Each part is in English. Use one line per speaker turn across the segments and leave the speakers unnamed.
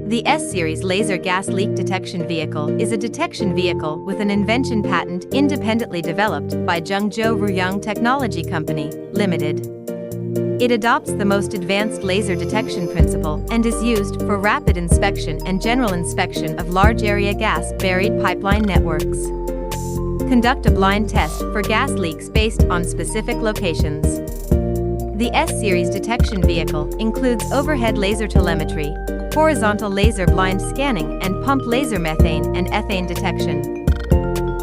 The S-Series Laser Gas Leak Detection Vehicle is a detection vehicle with an invention patent independently developed by Zhengzhou Ruyang Technology Company, Limited. It adopts the most advanced laser detection principle and is used for rapid inspection and general inspection of large-area gas-buried pipeline networks. Conduct a blind test for gas leaks based on specific locations. The S-Series detection vehicle includes overhead laser telemetry, horizontal laser blind scanning, and pump laser methane and ethane detection.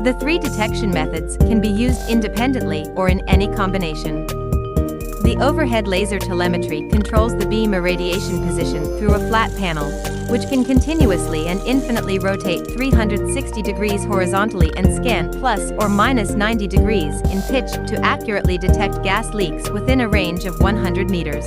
The three detection methods can be used independently or in any combination. The overhead laser telemetry controls the beam irradiation position through a flat panel, which can continuously and infinitely rotate 360 degrees horizontally and scan plus or minus 90 degrees in pitch to accurately detect gas leaks within a range of 100 meters.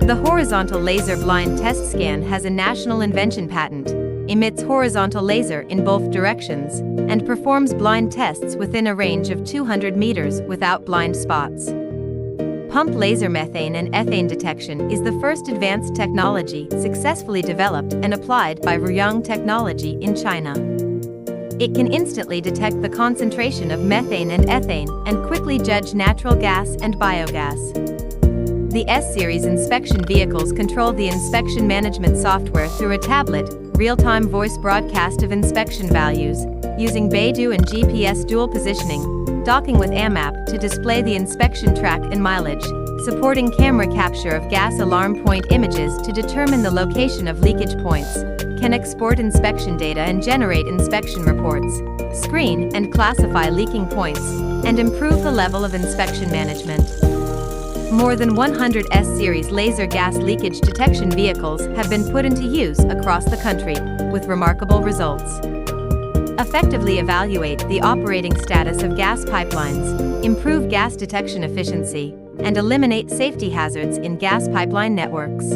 The horizontal laser blind test scan has a national invention patent, emits horizontal laser in both directions, and performs blind tests within a range of 200 meters without blind spots. Pump laser methane and ethane detection is the first advanced technology successfully developed and applied by Ruyang Technology in China. It can instantly detect the concentration of methane and ethane and quickly judge natural gas and biogas. The S-Series inspection vehicles control the inspection management software through a tablet, real-time voice broadcast of inspection values, using Beidou and GPS dual positioning, docking with AMAP to display the inspection track and mileage, supporting camera capture of gas alarm point images to determine the location of leakage points, can export inspection data and generate inspection reports, screen and classify leaking points, and improve the level of inspection management. More than 100 S-Series laser gas leakage detection vehicles have been put into use across the country, with remarkable results. Effectively evaluate the operating status of gas pipelines, improve gas detection efficiency, and eliminate safety hazards in gas pipeline networks.